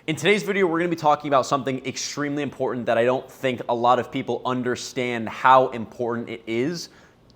In today's video, we're going to be talking about something extremely important that I don't think a lot of people understand how important it is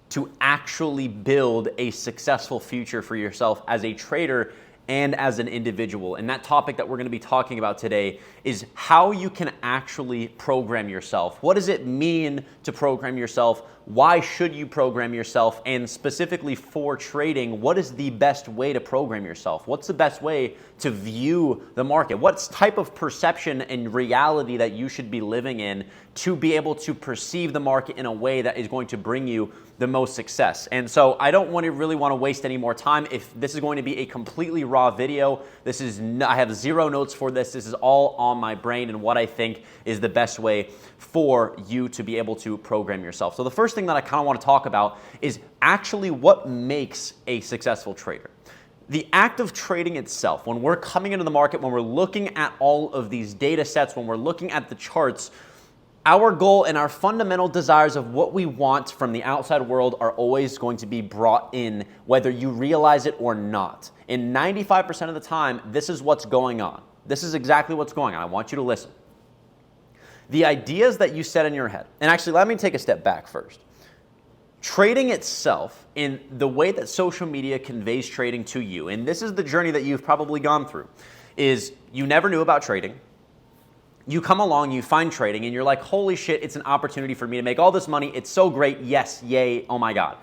to actually build a successful future for yourself as a trader and as an individual. And that topic that we're going to be talking about today is how you can actually program yourself. What does it mean to program yourself? Why should you program yourself? And specifically for trading, what is the best way to program yourself? What's the best way to view the market? What type of perception and reality that you should be living in to be able to perceive the market in a way that is going to bring you the most success? And so I don't really want to waste any more time. If this is going to be a completely raw video, I have zero notes for this. This is all on my brain and what I think is the best way for you to be able to program yourself. So the first thing that I kind of want to talk about is actually what makes a successful trader. The act of trading itself, when we're coming into the market, when we're looking at all of these data sets, when we're looking at the charts, our goal and our fundamental desires of what we want from the outside world are always going to be brought in, whether you realize it or not. And 95% of the time, this is what's going on. This is exactly what's going on. I want you to listen. The ideas that you set in your head, and actually let me take a step back first. Trading itself, in the way that social media conveys trading to you, and this is the journey that you've probably gone through, is you never knew about trading. You come along, you find trading, and you're like, holy shit, it's an opportunity for me to make all this money. It's so great. Yes, yay, oh my God.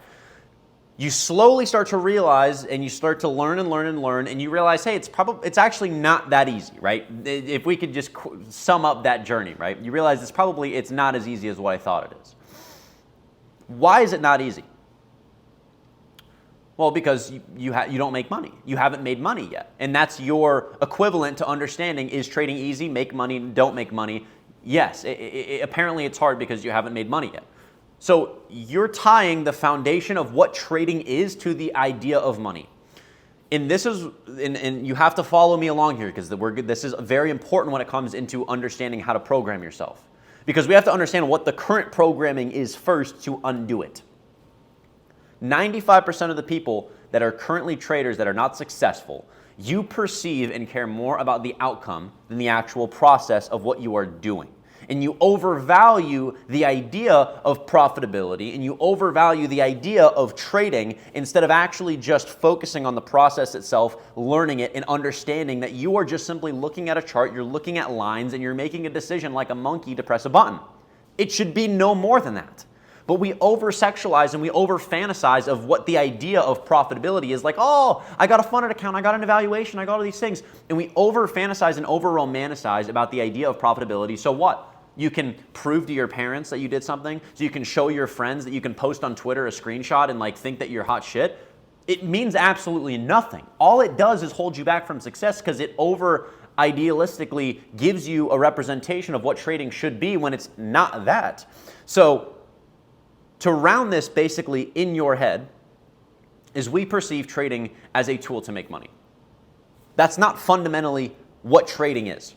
You slowly start to realize, and you start to learn and learn and learn, and you realize, hey, it's actually not that easy, right? If we could just sum up that journey, right? You realize it's not as easy as what I thought it is. Why is it not easy? Well, because you don't make money. You haven't made money yet. And that's your equivalent to understanding, is trading easy, make money, don't make money? Yes, apparently it's hard because you haven't made money yet. So you're tying the foundation of what trading is to the idea of money. And you have to follow me along here because this is very important when it comes into understanding how to program yourself. Because we have to understand what the current programming is first to undo it. 95% of the people that are currently traders that are not successful, you perceive and care more about the outcome than the actual process of what you are doing. And you overvalue the idea of profitability, and you overvalue the idea of trading instead of actually just focusing on the process itself, learning it, and understanding that you are just simply looking at a chart, you're looking at lines, and you're making a decision like a monkey to press a button. It should be no more than that. But we over-sexualize and we over-fantasize of what the idea of profitability is. Like, oh, I got a funded account, I got an evaluation, I got all these things. And we over-fantasize and over-romanticize about the idea of profitability. So what? You can prove to your parents that you did something. So you can show your friends that you can post on Twitter a screenshot and like think that you're hot shit. It means absolutely nothing. All it does is hold you back from success because it over-idealistically gives you a representation of what trading should be when it's not that. So to round this basically in your head is we perceive trading as a tool to make money. That's not fundamentally what trading is.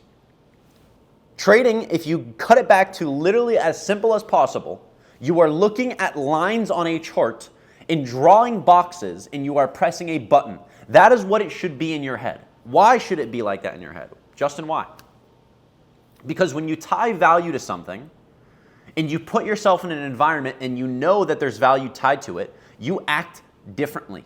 Trading, if you cut it back to literally as simple as possible, you are looking at lines on a chart and drawing boxes and you are pressing a button. That is what it should be in your head. Why should it be like that in your head? Justin, why? Because when you tie value to something, and you put yourself in an environment and you know that there's value tied to it, you act differently.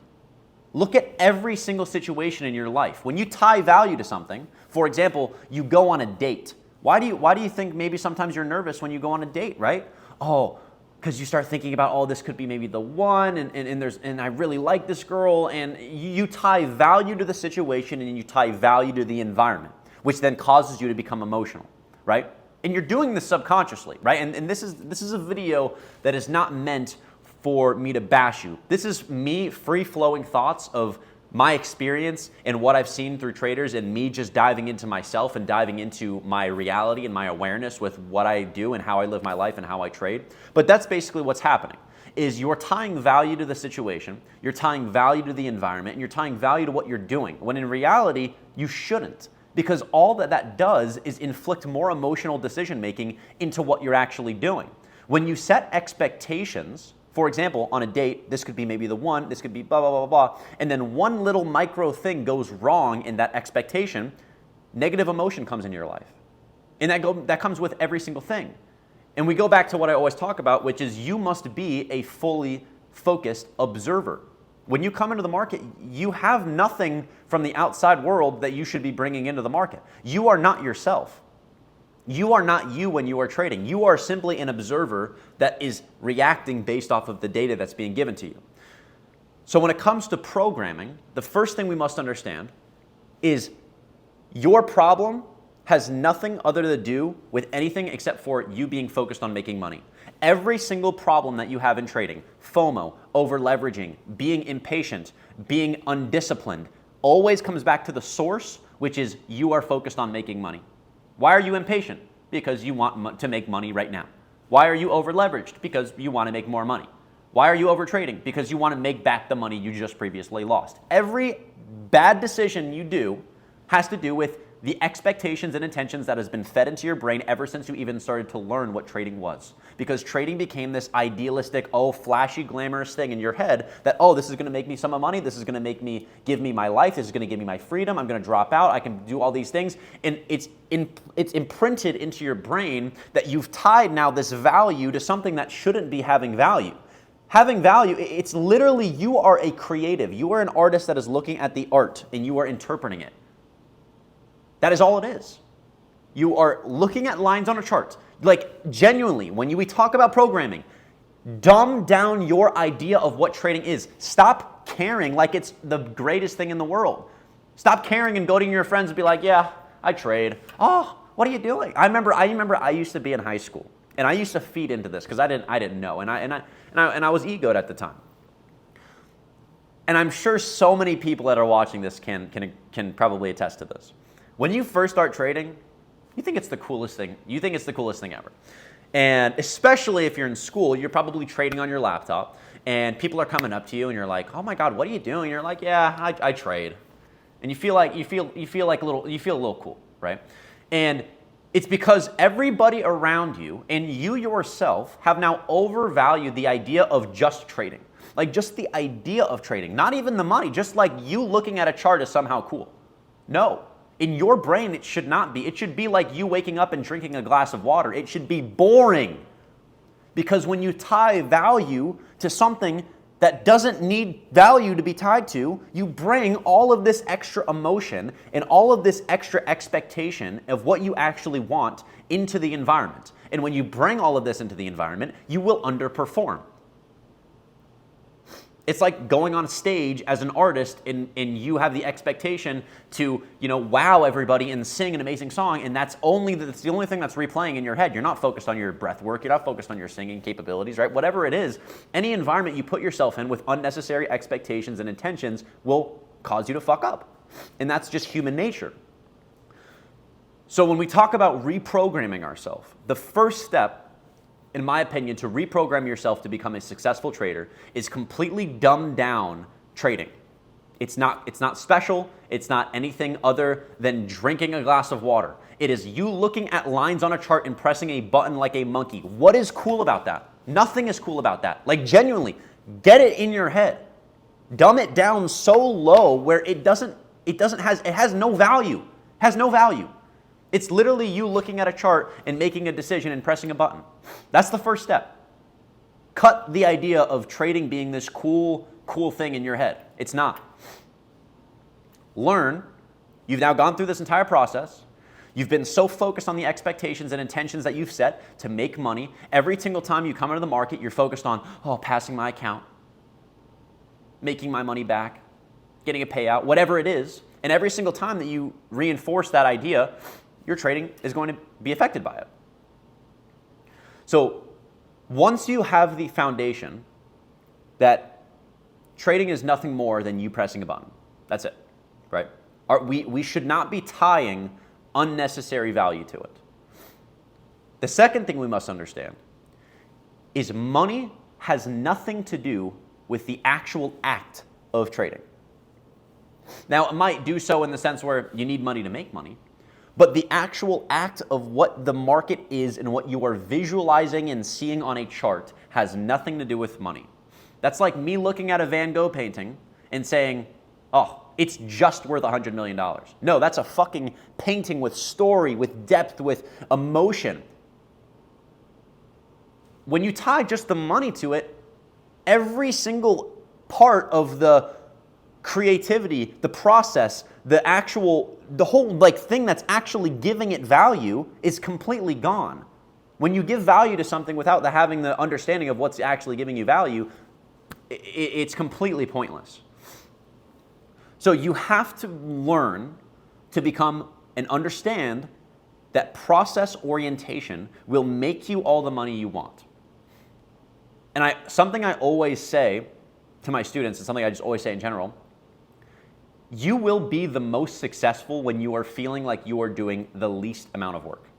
Look at every single situation in your life. When you tie value to something, for example, you go on a date. Why do you think maybe sometimes you're nervous when you go on a date, right? Oh, because you start thinking about, oh, this could be maybe the one, and I really like this girl, and you tie value to the situation and you tie value to the environment, which then causes you to become emotional, right? And you're doing this subconsciously, right? And this is a video that is not meant for me to bash you. This is me free-flowing thoughts of my experience and what I've seen through traders, and me just diving into myself and diving into my reality and my awareness with what I do and how I live my life and how I trade. But that's basically what's happening, is you're tying value to the situation, you're tying value to the environment, and you're tying value to what you're doing, when in reality, you shouldn't. Because all that does is inflict more emotional decision-making into what you're actually doing. When you set expectations, for example, on a date, this could be maybe the one, this could be blah, blah, blah, blah, and then one little micro thing goes wrong in that expectation, negative emotion comes into your life. And that comes with every single thing. And we go back to what I always talk about, which is you must be a fully focused observer. When you come into the market, you have nothing from the outside world that you should be bringing into the market. You are not yourself. You are not you when you are trading. You are simply an observer that is reacting based off of the data that's being given to you. So when it comes to programming, the first thing we must understand is your problem has nothing other to do with anything except for you being focused on making money. Every single problem that you have in trading, FOMO, over-leveraging, being impatient, being undisciplined, always comes back to the source, which is you are focused on making money. Why are you impatient? Because you want to make money right now. Why are you over-leveraged? Because you want to make more money. Why are you over-trading? Because you want to make back the money you just previously lost. Every bad decision you do has to do with the expectations and intentions that has been fed into your brain ever since you even started to learn what trading was. Because trading became this idealistic, flashy, glamorous thing in your head that, this is going to make me some money, this is going to give me my life, this is going to give me my freedom, I'm going to drop out, I can do all these things. And it's imprinted into your brain that you've tied now this value to something that shouldn't be having value. Having value, it's literally you are a creative. You are an artist that is looking at the art and you are interpreting it. That is all it is. You are looking at lines on a chart. Like genuinely, when we talk about programming, dumb down your idea of what trading is. Stop caring like it's the greatest thing in the world. Stop caring and go to your friends and be like, yeah, I trade. Oh, what are you doing? I remember I used to be in high school and I used to feed into this because I didn't know and I was egoed at the time. And I'm sure so many people that are watching this can probably attest to this. When you first start trading, you think it's the coolest thing. You think it's the coolest thing ever. And especially if you're in school, you're probably trading on your laptop and people are coming up to you and you're like, oh my God, what are you doing? And you're like, yeah, I trade. And you feel a little cool, right? And it's because everybody around you and you yourself have now overvalued the idea of just trading. Like just the idea of trading, not even the money, just like you looking at a chart is somehow cool. No. In your brain, it should not be. It should be like you waking up and drinking a glass of water. It should be boring. Because when you tie value to something that doesn't need value to be tied to, you bring all of this extra emotion and all of this extra expectation of what you actually want into the environment. And when you bring all of this into the environment, you will underperform. It's like going on stage as an artist and you have the expectation to, wow everybody and sing an amazing song, and that's the only thing that's replaying in your head. You're not focused on your breath work, you're not focused on your singing capabilities, right? Whatever it is, any environment you put yourself in with unnecessary expectations and intentions will cause you to fuck up. And that's just human nature. So when we talk about reprogramming ourselves, the first step, in my opinion, to reprogram yourself to become a successful trader is completely dumb down trading. It's not special. It's not anything other than drinking a glass of water. It is you looking at lines on a chart and pressing a button like a monkey. What is cool about that? Nothing is cool about that. Like genuinely, get it in your head. Dumb it down so low where it has no value. Has no value. It's literally you looking at a chart and making a decision and pressing a button. That's the first step. Cut the idea of trading being this cool thing in your head. It's not. Learn. You've now gone through this entire process. You've been so focused on the expectations and intentions that you've set to make money. Every single time you come into the market, you're focused on, passing my account, making my money back, getting a payout, whatever it is. And every single time that you reinforce that idea, your trading is going to be affected by it. So once you have the foundation that trading is nothing more than you pressing a button, that's it, right? We should not be tying unnecessary value to it. The second thing we must understand is money has nothing to do with the actual act of trading. Now, it might do so in the sense where you need money to make money, but the actual act of what the market is and what you are visualizing and seeing on a chart has nothing to do with money. That's like me looking at a Van Gogh painting and saying, oh, it's just worth $100 million. No, that's a fucking painting with story, with depth, with emotion. When you tie just the money to it, every single part of the creativity, the process, the whole like thing that's actually giving it value is completely gone. When you give value to something without having the understanding of what's actually giving you value, it's completely pointless. So you have to learn to become and understand that process orientation will make you all the money you want. And something I always say to my students, and something I just always say in general, you will be the most successful when you are feeling like you are doing the least amount of work.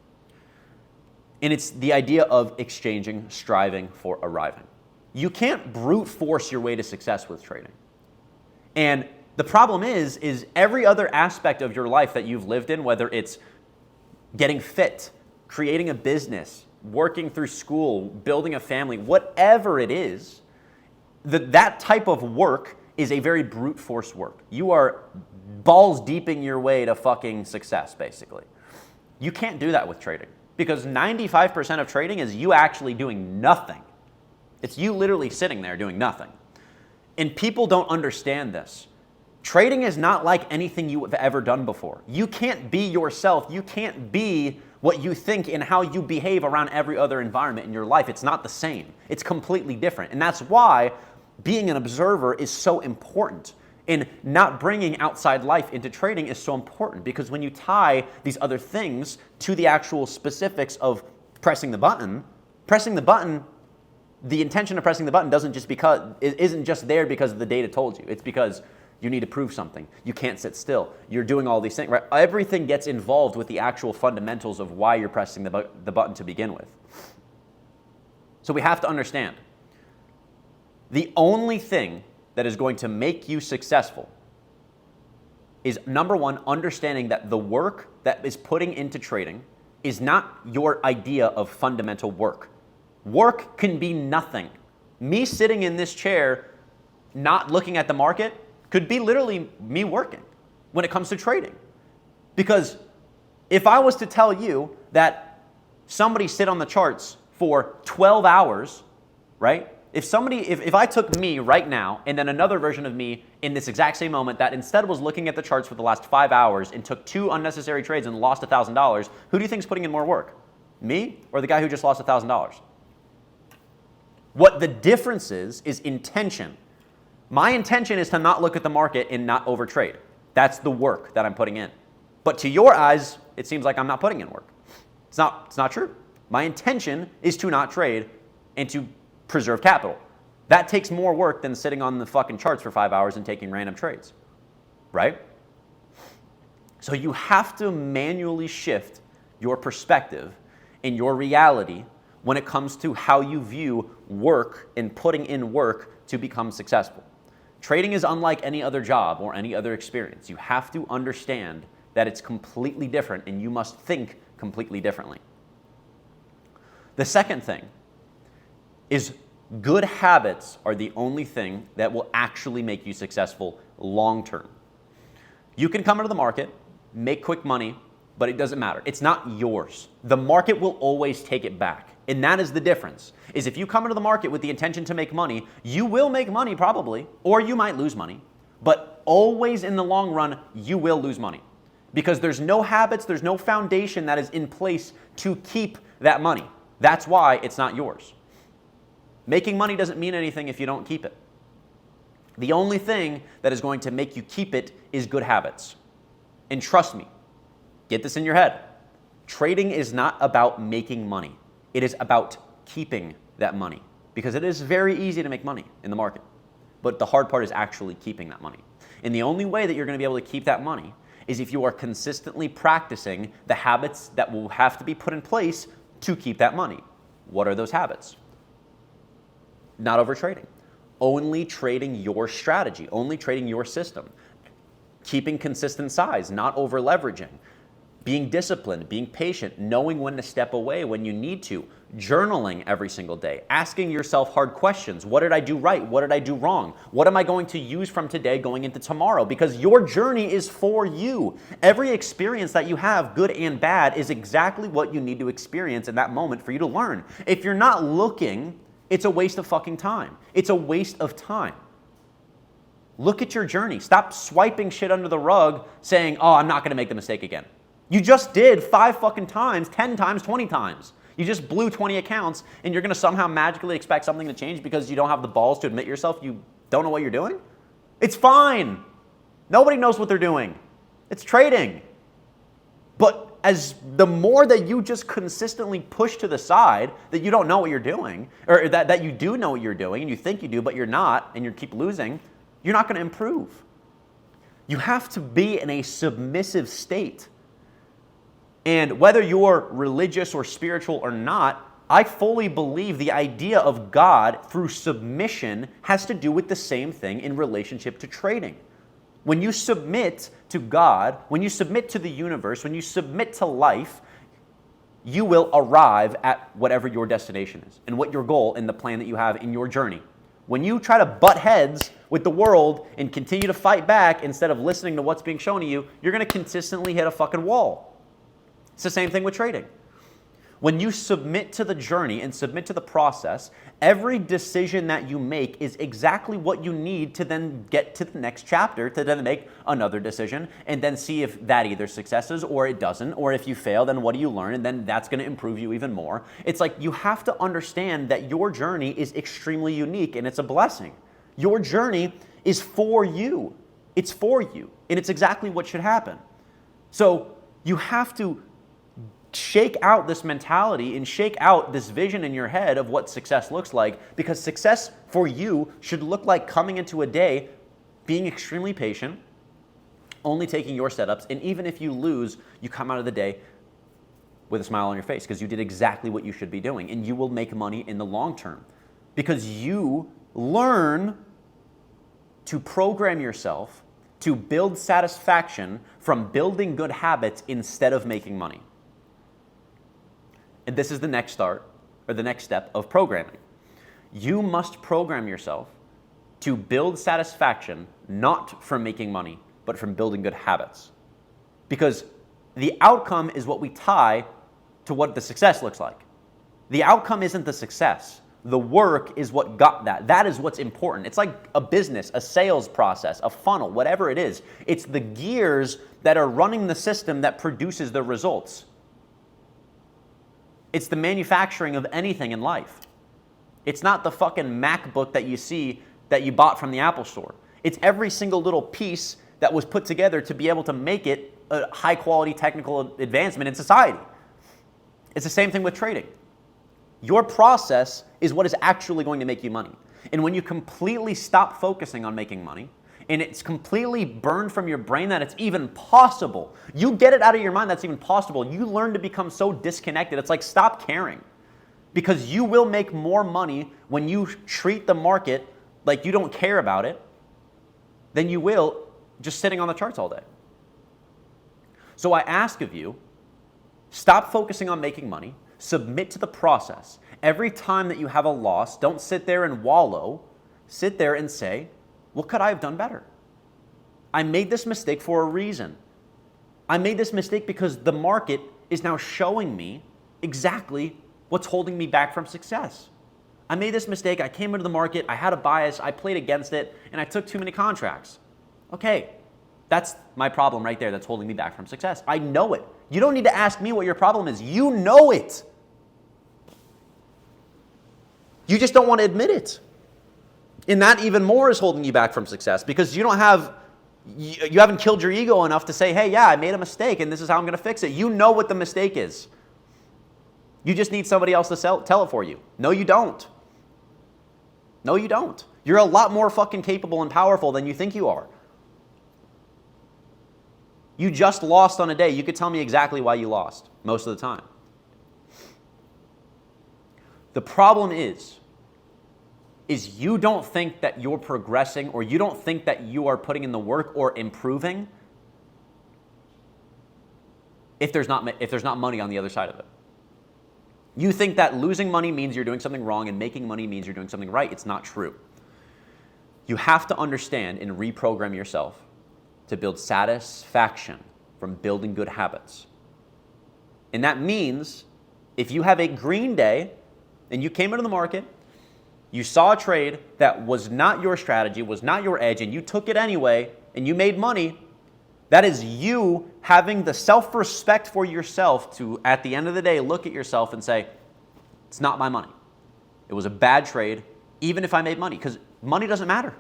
And it's the idea of exchanging, striving for arriving. You can't brute force your way to success with trading. And the problem is every other aspect of your life that you've lived in, whether it's getting fit, creating a business, working through school, building a family, whatever it is, that type of work is a very brute force work. You are balls deeping your way to fucking success, basically. You can't do that with trading because 95% of trading is you actually doing nothing. It's you literally sitting there doing nothing. And people don't understand this. Trading is not like anything you have ever done before. You can't be yourself. You can't be what you think and how you behave around every other environment in your life. It's not the same. It's completely different. And that's why being an observer is so important. And not bringing outside life into trading is so important because when you tie these other things to the actual specifics of pressing the button, the intention of pressing the button isn't just there because the data told you. It's because you need to prove something. You can't sit still. You're doing all these things, right? Everything gets involved with the actual fundamentals of why you're pressing the button to begin with. So we have to understand. The only thing that is going to make you successful is, number one, understanding that the work that is putting into trading is not your idea of fundamental work. Work can be nothing. Me sitting in this chair, not looking at the market, could be literally me working when it comes to trading. Because if I was to tell you that somebody sit on the charts for 12 hours, right? If I took me right now and then another version of me in this exact same moment that instead was looking at the charts for the last 5 hours and took 2 unnecessary trades and lost $1,000, who do you think is putting in more work? Me or the guy who just lost $1,000? What the difference is intention. My intention is to not look at the market and not overtrade. That's the work that I'm putting in. But to your eyes, it seems like I'm not putting in work. It's not true. My intention is to not trade and to preserve capital. That takes more work than sitting on the fucking charts for 5 hours and taking random trades, right? So you have to manually shift your perspective and your reality when it comes to how you view work and putting in work to become successful. Trading is unlike any other job or any other experience. You have to understand that it's completely different and you must think completely differently. The second thing is good habits are the only thing that will actually make you successful long term. You can come into the market, make quick money, but it doesn't matter. It's not yours. The market will always take it back. And that is the difference, is if you come into the market with the intention to make money, you will make money probably, or you might lose money. But always in the long run, you will lose money. Because there's no habits, there's no foundation that is in place to keep that money. That's why it's not yours. Making money doesn't mean anything if you don't keep it. The only thing that is going to make you keep it is good habits. And trust me, get this in your head. Trading is not about making money. It is about keeping that money. Because it is very easy to make money in the market. But the hard part is actually keeping that money. And the only way that you're going to be able to keep that money is if you are consistently practicing the habits that will have to be put in place to keep that money. What are those habits? Not overtrading. Only trading your strategy. Only trading your system. Keeping consistent size, not over leveraging. being disciplined, being patient, knowing when to step away when you need to, journaling every single day, asking yourself hard questions. What did I do right? What did I do wrong? What am I going to use from today going into tomorrow? Because your journey is for you. Every experience that you have, good and bad, is exactly what you need to experience in that moment for you to learn. If you're not looking, it's a waste of fucking time. It's a waste of time. Look at your journey. Stop swiping shit under the rug saying, oh, I'm not going to make the mistake again. You just did 5 fucking times, 10 times, 20 times. You just blew 20 accounts and you're going to somehow magically expect something to change because you don't have the balls to admit yourself you don't know what you're doing? It's fine. Nobody knows what they're doing. It's trading. But as the more that you just consistently push to the side that you don't know what you're doing, or that you do know what you're doing and you think you do but you're not and you keep losing, you're not going to improve. You have to be in a submissive state. And whether you're religious or spiritual or not, I fully believe the idea of God through submission has to do with the same thing in relationship to trading. When you submit to God, when you submit to the universe, when you submit to life, you will arrive at whatever your destination is and what your goal and the plan that you have in your journey. When you try to butt heads with the world and continue to fight back instead of listening to what's being shown to you, you're going to consistently hit a fucking wall. It's the same thing with trading. When you submit to the journey and submit to the process, every decision that you make is exactly what you need to then get to the next chapter, to then make another decision and then see if that either successes or it doesn't, or if you fail, then what do you learn? And then that's going to improve you even more. It's like you have to understand that your journey is extremely unique and it's a blessing. Your journey is for you. It's for you. And it's exactly what should happen. So you have to shake out this mentality and shake out this vision in your head of what success looks like, because success for you should look like coming into a day being extremely patient, only taking your setups, and even if you lose, you come out of the day with a smile on your face because you did exactly what you should be doing, and you will make money in the long term because you learn to program yourself to build satisfaction from building good habits instead of making money. And this is the next step of programming. You must program yourself to build satisfaction not from making money, but from building good habits. Because the outcome is what we tie to what the success looks like. The outcome isn't the success. The work is what got that. That is what's important. It's like a business, a sales process, a funnel, whatever it is. It's the gears that are running the system that produces the results. It's the manufacturing of anything in life. It's not the fucking MacBook that you see that you bought from the Apple store. It's every single little piece that was put together to be able to make it a high quality technical advancement in society. It's the same thing with trading. Your process is what is actually going to make you money. And when you completely stop focusing on making money, and it's completely burned from your brain that it's even possible, you get it out of your mind that's even possible, you learn to become so disconnected. It's like stop caring. Because you will make more money when you treat the market like you don't care about it than you will just sitting on the charts all day. So I ask of you, stop focusing on making money. Submit to the process. Every time that you have a loss, don't sit there and wallow. Sit there and say, what could I have done better? I made this mistake for a reason. I made this mistake because the market is now showing me exactly what's holding me back from success. I made this mistake. I came into the market. I had a bias. I played against it, and I took too many contracts. Okay, that's my problem right there that's holding me back from success. I know it. You don't need to ask me what your problem is. You know it. You just don't want to admit it. And that even more is holding you back from success because you haven't killed your ego enough to say, hey, yeah, I made a mistake and this is how I'm going to fix it. You know what the mistake is. You just need somebody else to tell it for you. No, you don't. No, you don't. You're a lot more fucking capable and powerful than you think you are. You just lost on a day. You could tell me exactly why you lost most of the time. The problem is you don't think that you're progressing, or you don't think that you are putting in the work or improving if there's not money on the other side of it. You think that losing money means you're doing something wrong and making money means you're doing something right. It's not true. You have to understand and reprogram yourself to build satisfaction from building good habits. And that means if you have a green day and you came into the market, you saw a trade that was not your strategy, was not your edge, and you took it anyway, and you made money, that is you having the self-respect for yourself to, at the end of the day, look at yourself and say, it's not my money. It was a bad trade, even if I made money, because money doesn't matter.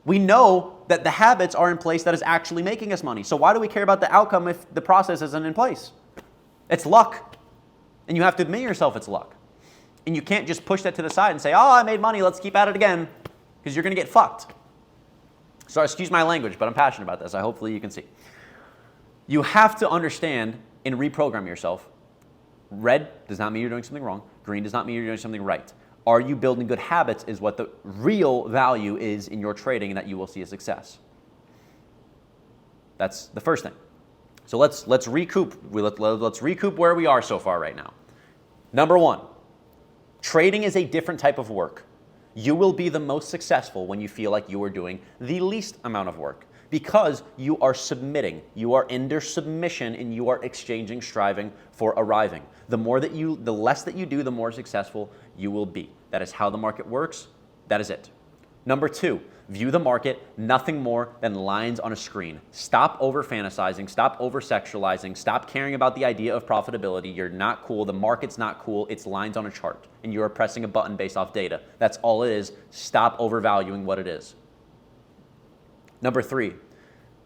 We know that the habits are in place that is actually making us money. So why do we care about the outcome if the process isn't in place? It's luck. And you have to admit yourself it's luck. And you can't just push that to the side and say, oh, I made money, let's keep at it again, because you're going to get fucked. So excuse my language, but I'm passionate about this. Hopefully you can see. You have to understand and reprogram yourself. Red does not mean you're doing something wrong. Green does not mean you're doing something right. Are you building good habits is what the real value is in your trading and that you will see a success. That's the first thing. So let's recoup. Let's recoup where we are so far right now. Number one, trading is a different type of work. You will be the most successful when you feel like you are doing the least amount of work because you are submitting. You are under submission and you are exchanging, striving for arriving. The less that you do, the more successful you will be. That is how the market works. That is it. Number two, view the market nothing more than lines on a screen. Stop over fantasizing, stop over sexualizing, stop caring about the idea of profitability. You're not cool, the market's not cool, it's lines on a chart and you are pressing a button based off data. That's all it is. Stop overvaluing what it is. Number three,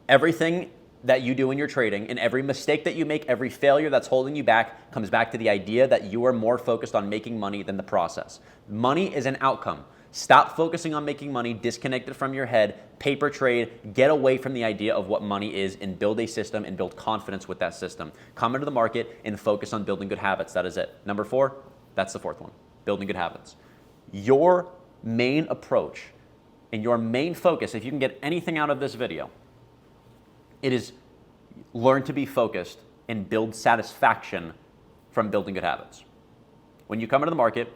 everything that you do in your trading and every mistake that you make, every failure that's holding you back comes back to the idea that you are more focused on making money than the process. Money is an outcome. Stop focusing on making money, disconnect it from your head, paper trade, get away from the idea of what money is and build a system and build confidence with that system. Come into the market and focus on building good habits. That is it. Number four, that's the fourth one, building good habits. Your main approach and your main focus, if you can get anything out of this video, it is learn to be focused and build satisfaction from building good habits. When you come into the market,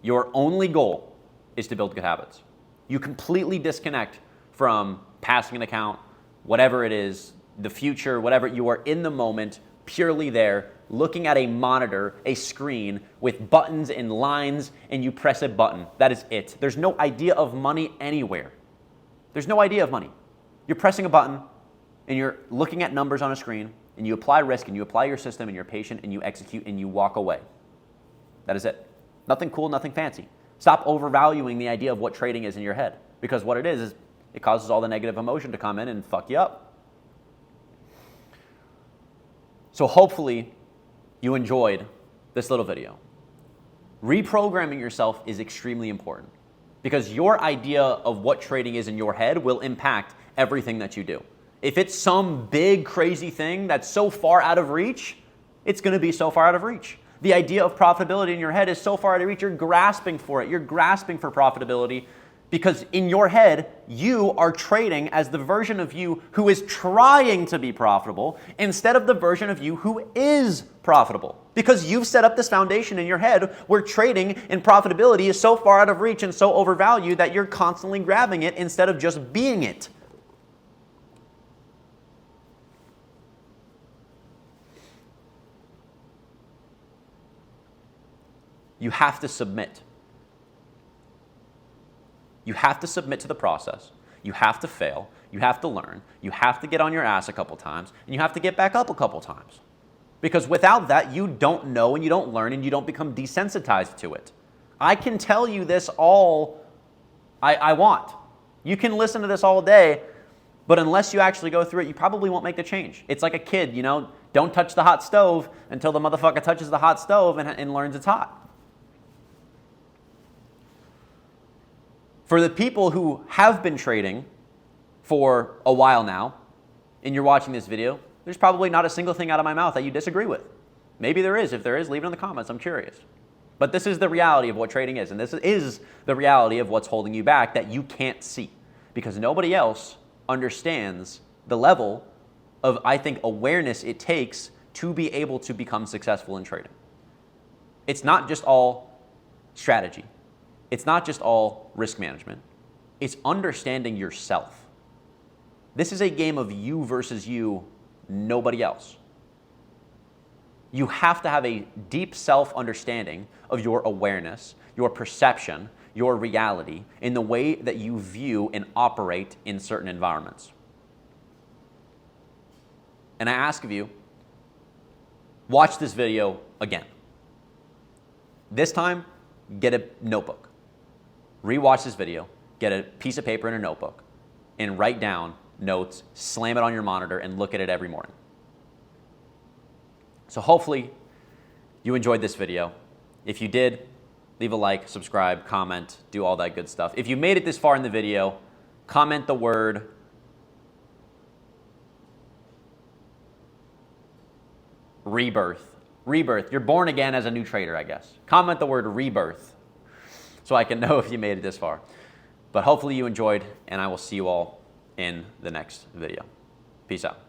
your only goal is to build good habits. You completely disconnect from passing an account, whatever it is, the future, whatever. You are in the moment, purely there, looking at a monitor, a screen with buttons and lines, and you press a button. That is it. There's no idea of money anywhere. There's no idea of money. You're pressing a button, and you're looking at numbers on a screen, and you apply risk, and you apply your system, and you're patient, and you execute, and you walk away. That is it. Nothing cool, nothing fancy. Stop overvaluing the idea of what trading is in your head, because what it is it causes all the negative emotion to come in and fuck you up. So hopefully you enjoyed this little video. Reprogramming yourself is extremely important because your idea of what trading is in your head will impact everything that you do. If it's some big crazy thing that's so far out of reach, it's going to be so far out of reach. The idea of profitability in your head is so far out of reach, you're grasping for it. You're grasping for profitability because in your head, you are trading as the version of you who is trying to be profitable instead of the version of you who is profitable. Because you've set up this foundation in your head where trading and profitability is so far out of reach and so overvalued that you're constantly grabbing it instead of just being it. You have to submit. You have to submit to the process. You have to fail. You have to learn. You have to get on your ass a couple times. And you have to get back up a couple times. Because without that, you don't know and you don't learn and you don't become desensitized to it. I can tell you this all I want. You can listen to this all day, but unless you actually go through it, you probably won't make the change. It's like a kid, don't touch the hot stove until the motherfucker touches the hot stove and learns it's hot. For the people who have been trading for a while now, and you're watching this video, there's probably not a single thing out of my mouth that you disagree with. Maybe there is. If there is, leave it in the comments. I'm curious. But this is the reality of what trading is, and this is the reality of what's holding you back that you can't see, because nobody else understands the level of, I think, awareness it takes to be able to become successful in trading. It's not just all strategy. It's not just all risk management. It's understanding yourself. This is a game of you versus you, nobody else. You have to have a deep self-understanding of your awareness, your perception, your reality, in the way that you view and operate in certain environments. And I ask of you, watch this video again. This time, get a notebook. Rewatch this video, get a piece of paper and a notebook, and write down notes, slam it on your monitor, and look at it every morning. So hopefully you enjoyed this video. If you did, leave a like, subscribe, comment, do all that good stuff. If you made it this far in the video, comment the word rebirth. Rebirth. You're born again as a new trader, I guess. Comment the word rebirth so I can know if you made it this far. But hopefully you enjoyed, and I will see you all in the next video. Peace out.